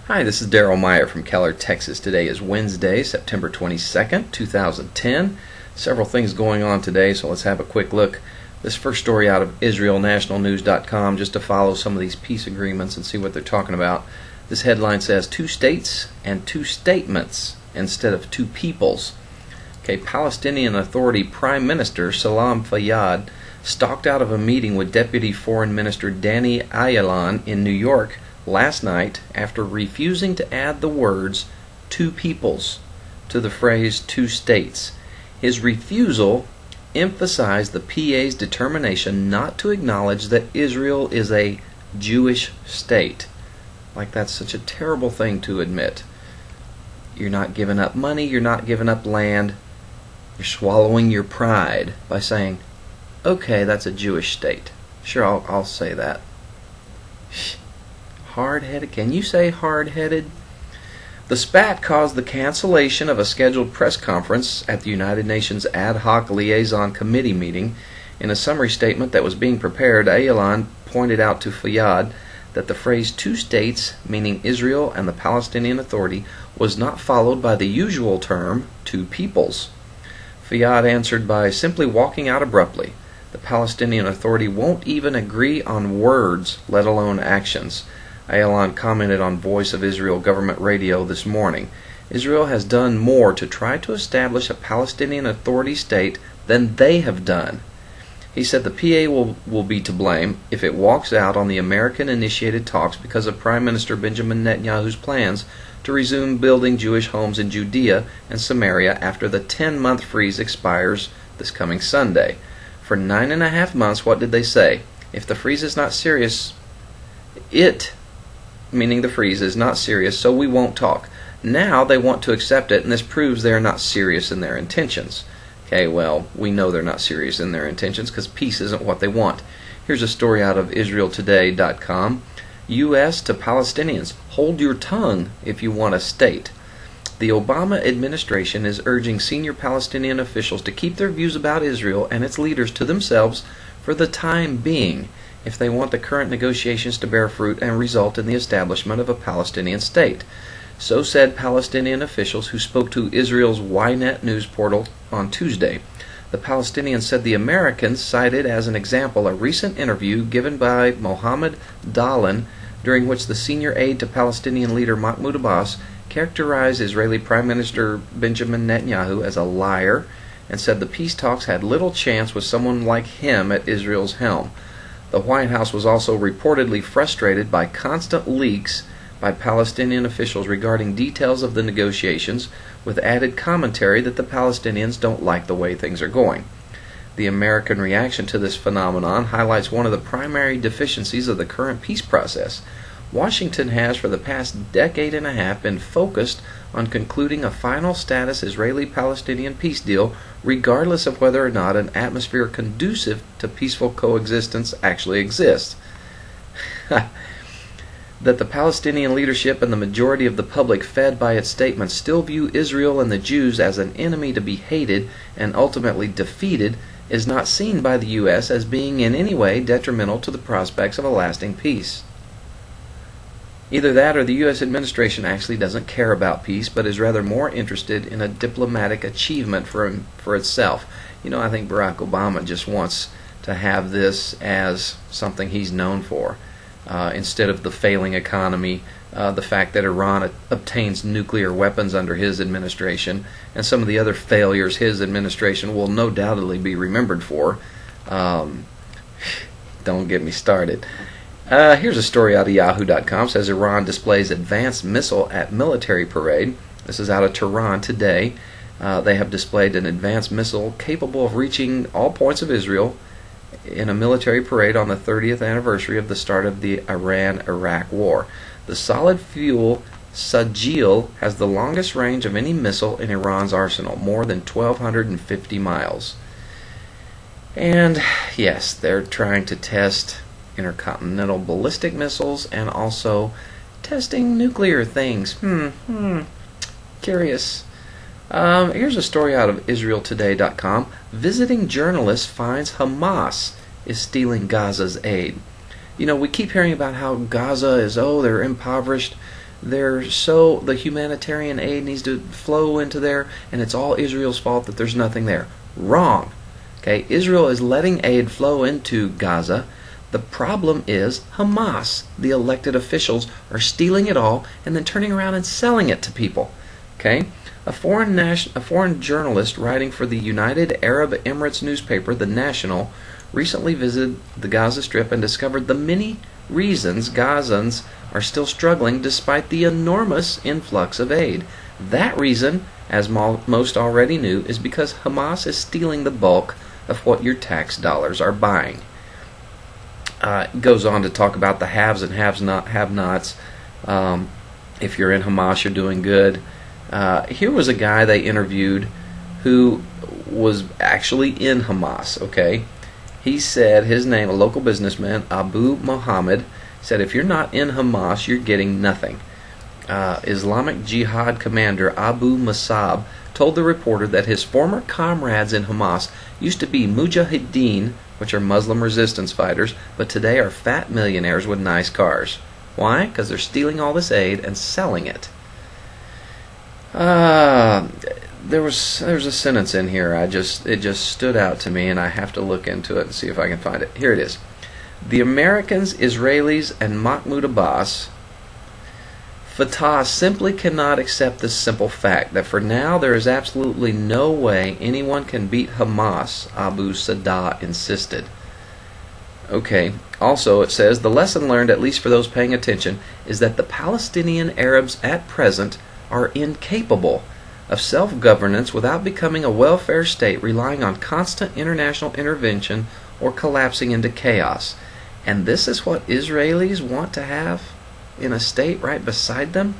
Hi, this is Daryl Meyer from Keller, Texas. Today is Wednesday, September 22nd, 2010. Several things going on today, so let's have a quick look. This first story out of IsraelNationalNews.com, just to follow some of these peace agreements and see what they're talking about. This headline says, 2 states and 2 statements instead of 2 peoples. Okay, Palestinian Authority Prime Minister Salam Fayyad stalked out of a meeting with Deputy Foreign Minister Danny Ayalon in New York last night after refusing to add the words 2 peoples to the phrase 2 states. His refusal emphasized the PA's determination not to acknowledge that Israel is a Jewish state. Like, that's such a terrible thing to admit. You're not giving up money, you're not giving up land, you're swallowing your pride by saying, okay, that's a Jewish state. Sure, I'll say that. Hard-headed. Can you say hard-headed? The spat caused the cancellation of a scheduled press conference at the United Nations Ad Hoc Liaison Committee meeting. In a summary statement that was being prepared, Ayalon pointed out to Fayyad that the phrase 2 states, meaning Israel and the Palestinian Authority, was not followed by the usual term 2 peoples. Fayyad answered by simply walking out abruptly. The Palestinian Authority won't even agree on words, let alone actions. Ayalon commented on Voice of Israel government radio this morning. Israel has done more to try to establish a Palestinian Authority state than they have done. He said the PA will be to blame if it walks out on the American-initiated talks because of Prime Minister Benjamin Netanyahu's plans to resume building Jewish homes in Judea and Samaria after the 10-month freeze expires this coming Sunday. For 9.5 months, what did they say? If the freeze is not serious, meaning the freeze, is not serious, so we won't talk. Now they want to accept it, and this proves they are not serious in their intentions. Okay, well, we know they're not serious in their intentions because peace isn't what they want. Here's a story out of IsraelToday.com. U.S. to Palestinians, hold your tongue if you want a state. The Obama administration is urging senior Palestinian officials to keep their views about Israel and its leaders to themselves for the time being, if they want the current negotiations to bear fruit and result in the establishment of a Palestinian state. So said Palestinian officials who spoke to Israel's Ynet news portal on Tuesday. The Palestinians said the Americans cited as an example a recent interview given by Mohammed Dahlan, during which the senior aide to Palestinian leader Mahmoud Abbas characterized Israeli Prime Minister Benjamin Netanyahu as a liar and said the peace talks had little chance with someone like him at Israel's helm. The White House was also reportedly frustrated by constant leaks by Palestinian officials regarding details of the negotiations, with added commentary that the Palestinians don't like the way things are going. The American reaction to this phenomenon highlights one of the primary deficiencies of the current peace process. Washington has, for the past decade and a half, been focused on concluding a final status Israeli-Palestinian peace deal, regardless of whether or not an atmosphere conducive to peaceful coexistence actually exists. That the Palestinian leadership and the majority of the public, fed by its statements, still view Israel and the Jews as an enemy to be hated and ultimately defeated is not seen by the U.S. as being in any way detrimental to the prospects of a lasting peace. Either that or the U.S. administration actually doesn't care about peace, but is rather more interested in a diplomatic achievement for itself. You know, I think Barack Obama just wants to have this as something he's known for, instead of the failing economy, the fact that Iran obtains nuclear weapons under his administration, and some of the other failures his administration will no doubtedly be remembered for. Don't get me started. Here's a story out of Yahoo.com. Says Iran displays advanced missile at military parade. This is out of Tehran today. They have displayed an advanced missile capable of reaching all points of Israel in a military parade on the 30th anniversary of the start of the Iran-Iraq War. The solid fuel Sajil has the longest range of any missile in Iran's arsenal, more than 1,250 miles. And yes, they're trying to test intercontinental ballistic missiles and also testing nuclear things. Curious. Here's a story out of IsraelToday.com. Visiting journalist finds Hamas is stealing Gaza's aid. You know, we keep hearing about how Gaza is, they're impoverished. the humanitarian aid needs to flow into there, and it's all Israel's fault that there's nothing there. Wrong. Okay, Israel is letting aid flow into Gaza. The problem is Hamas, the elected officials, are stealing it all and then turning around and selling it to people. Okay, a foreign journalist writing for the United Arab Emirates newspaper, The National, recently visited the Gaza Strip and discovered the many reasons Gazans are still struggling despite the enormous influx of aid. That reason, as most already knew, is because Hamas is stealing the bulk of what your tax dollars are buying. It goes on to talk about the haves and have-nots. If you're in Hamas, you're doing good. Here was a guy they interviewed who was actually in Hamas, okay? He said, his name, a local businessman, Abu Muhammad, said, if you're not in Hamas, you're getting nothing. Islamic Jihad commander Abu Musab told the reporter that his former comrades in Hamas used to be mujahideen, which are Muslim resistance fighters, but today are fat millionaires with nice cars. Why? Because they're stealing all this aid and selling it. There's a sentence in here. It just stood out to me, and I have to look into it and see if I can find it. Here it is. The Americans, Israelis, and Mahmoud Abbas, Fatah, simply cannot accept this simple fact that for now there is absolutely no way anyone can beat Hamas, Abu Sadah insisted. Okay, also it says, the lesson learned, at least for those paying attention, is that the Palestinian Arabs at present are incapable of self-governance without becoming a welfare state relying on constant international intervention or collapsing into chaos. And this is what Israelis want to have in a state right beside them?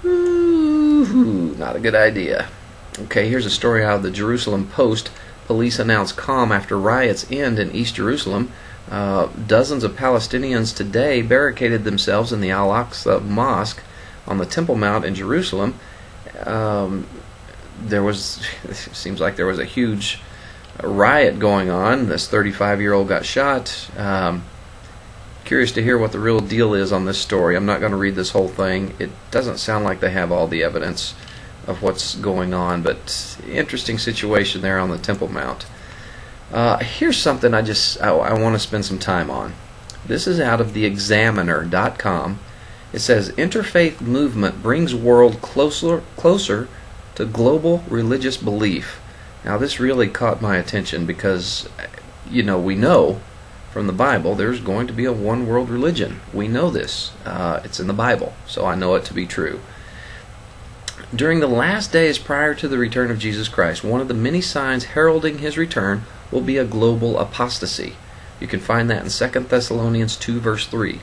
Ooh, not a good idea. Okay, here's a story out of the Jerusalem Post. Police announce calm after riots end in East Jerusalem. Dozens of Palestinians today barricaded themselves in the Al-Aqsa Mosque on the Temple Mount in Jerusalem. It seems like there was a huge riot going on. This 35-year-old got shot. Curious to hear what the real deal is on this story. I'm not going to read this whole thing. It doesn't sound like they have all the evidence of what's going on, but interesting situation there on the Temple Mount. Here's something I want to spend some time on. This is out of theexaminer.com. It says, Interfaith movement brings world closer to global religious belief. Now this really caught my attention because, we know from the Bible there's going to be a one world religion. We know this. It's in the Bible, so I know it to be true. During the last days prior to the return of Jesus Christ, one of the many signs heralding his return will be a global apostasy. You can find that in 2 Thessalonians 2 verse 3.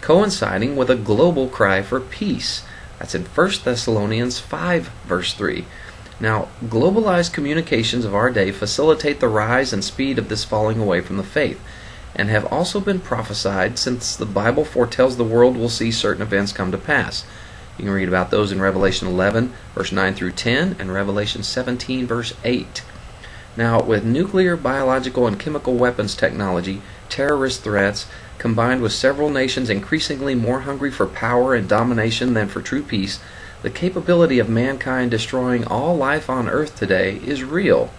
Coinciding with a global cry for peace. That's in 1 Thessalonians 5 verse 3. Now, globalized communications of our day facilitate the rise and speed of this falling away from the faith, and have also been prophesied since the Bible foretells the world will see certain events come to pass. You can read about those in Revelation 11 verse 9 through 10 and Revelation 17 verse 8. Now, with nuclear, biological, and chemical weapons technology, terrorist threats, combined with several nations increasingly more hungry for power and domination than for true peace, the capability of mankind destroying all life on earth today is real.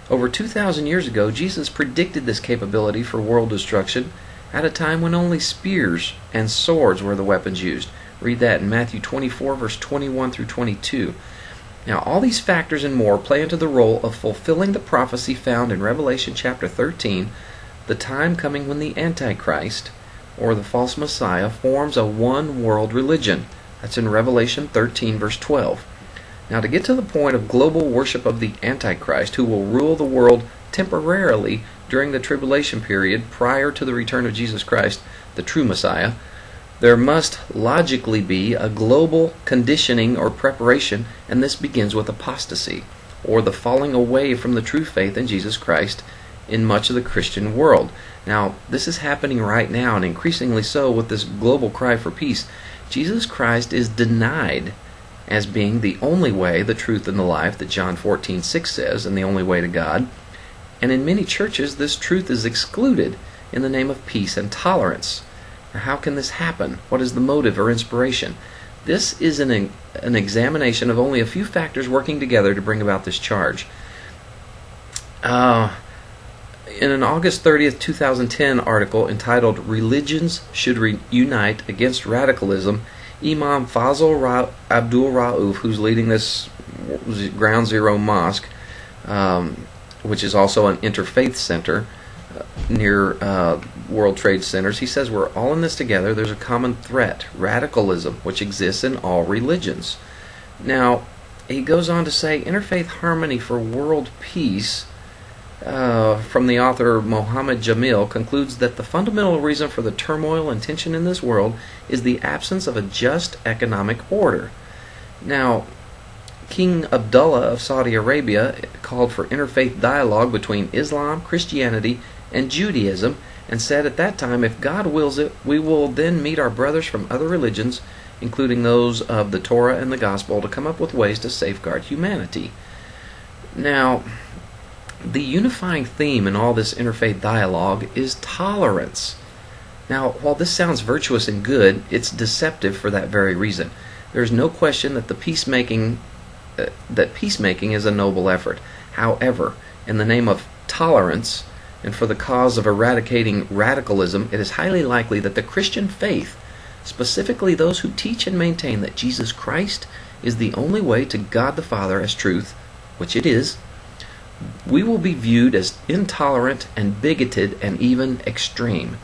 Over 2,000 years ago, Jesus predicted this capability for world destruction at a time when only spears and swords were the weapons used. Read that in Matthew 24, verse 21 through 22. Now, all these factors and more play into the role of fulfilling the prophecy found in Revelation chapter 13, the time coming when the Antichrist, or the false Messiah, forms a one-world religion. That's in Revelation 13, verse 12. Now, to get to the point of global worship of the Antichrist, who will rule the world temporarily during the tribulation period prior to the return of Jesus Christ, the true Messiah, there must logically be a global conditioning or preparation, and this begins with apostasy, or the falling away from the true faith in Jesus Christ in much of the Christian world. Now, this is happening right now, and increasingly so with this global cry for peace. Jesus Christ is denied as being the only way, the truth, and the life that John 14:6 says, and the only way to God. And in many churches, this truth is excluded in the name of peace and tolerance. Or how can this happen? What is the motive or inspiration? This is an examination of only a few factors working together to bring about this charge. In an August 30th, 2010 article entitled "Religions Should Unite Against Radicalism," Imam Fazl Abdul Rauf, who's leading this Ground Zero Mosque, which is also an interfaith center near World Trade Centers, he says we're all in this together. There's a common threat, radicalism, which exists in all religions. Now, he goes on to say, Interfaith Harmony for World Peace, from the author Mohammed Jamil, concludes that the fundamental reason for the turmoil and tension in this world is the absence of a just economic order. Now, King Abdullah of Saudi Arabia called for interfaith dialogue between Islam, Christianity, and Judaism, and said at that time, if God wills it, we will then meet our brothers from other religions, including those of the Torah and the Gospel, to come up with ways to safeguard humanity. Now, the unifying theme in all this interfaith dialogue is tolerance. Now, while this sounds virtuous and good, it's deceptive for that very reason. There's no question that peacemaking is a noble effort. However, in the name of tolerance and for the cause of eradicating radicalism, it is highly likely that the Christian faith, specifically those who teach and maintain that Jesus Christ is the only way to God the Father as truth, which it is, we will be viewed as intolerant and bigoted and even extreme.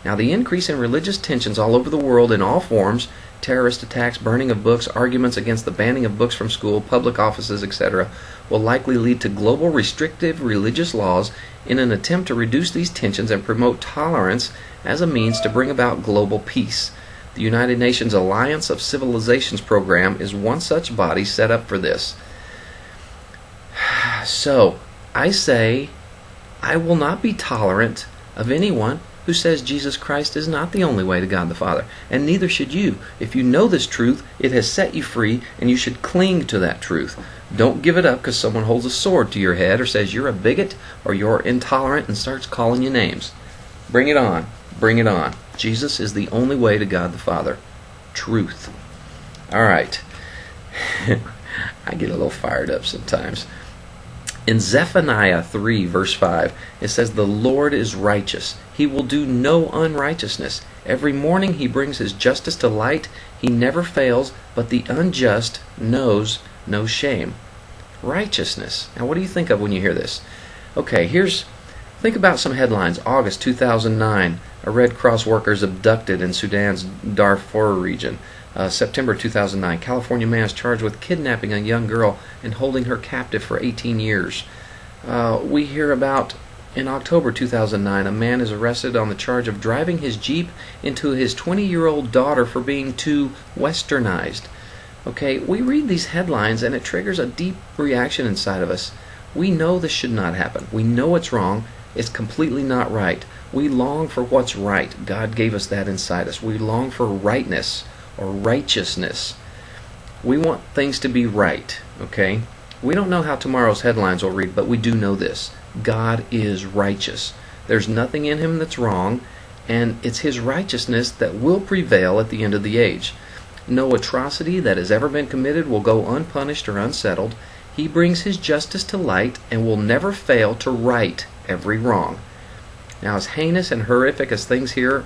Now, the increase in religious tensions all over the world in all forms, terrorist attacks, burning of books, arguments against the banning of books from school, public offices, etc., will likely lead to global restrictive religious laws in an attempt to reduce these tensions and promote tolerance as a means to bring about global peace. The United Nations Alliance of Civilizations program is one such body set up for this. So, I say, I will not be tolerant of anyone who says Jesus Christ is not the only way to God the Father, and neither should you. If you know this truth, it has set you free, and you should cling to that truth. Don't give it up because someone holds a sword to your head or says you're a bigot or you're intolerant and starts calling you names. Bring it on. Bring it on. Jesus is the only way to God the Father. Truth. All right. I get a little fired up sometimes. In Zephaniah 3, verse 5, it says, the Lord is righteous. He will do no unrighteousness. Every morning he brings his justice to light. He never fails, but the unjust knows no shame. Righteousness. Now, what do you think of when you hear this? Okay, think about some headlines. August 2009, a Red Cross worker is abducted in Sudan's Darfur region. September 2009, California man is charged with kidnapping a young girl and holding her captive for 18 years. We hear about, in October 2009, a man is arrested on the charge of driving his Jeep into his 20-year-old daughter for being too westernized. Okay, we read these headlines and it triggers a deep reaction inside of us. We know this should not happen. We know it's wrong. It's completely not right. We long for what's right. God gave us that inside us. We long for rightness or righteousness. We want things to be right, okay? We don't know how tomorrow's headlines will read, but we do know this. God is righteous. There's nothing in him that's wrong, and it's his righteousness that will prevail at the end of the age. No atrocity that has ever been committed will go unpunished or unsettled. He brings his justice to light and will never fail to right every wrong. Now, as heinous and horrific as things here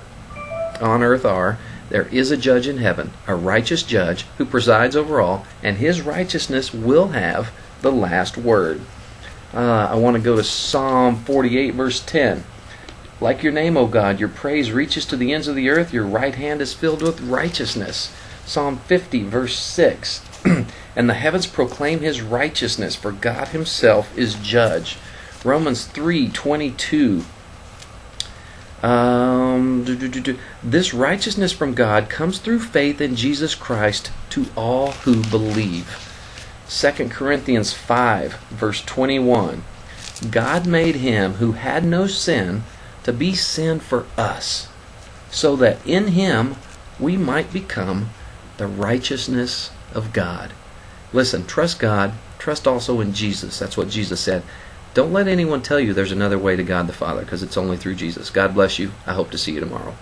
on earth are, there is a judge in heaven, a righteous judge who presides over all, and his righteousness will have the last word. I want to go to Psalm 48, verse 10. Like your name, O God, your praise reaches to the ends of the earth. Your right hand is filled with righteousness. Psalm 50, verse 6. And the heavens proclaim his righteousness, for God himself is judge. Romans 3:22. This righteousness from God comes through faith in Jesus Christ to all who believe. 2 Corinthians 5, verse 21. God made him who had no sin to be sin for us, so that in him we might become the righteousness of God. Listen, trust God, trust also in Jesus. That's what Jesus said. Don't let anyone tell you there's another way to God the Father, because it's only through Jesus. God bless you. I hope to see you tomorrow.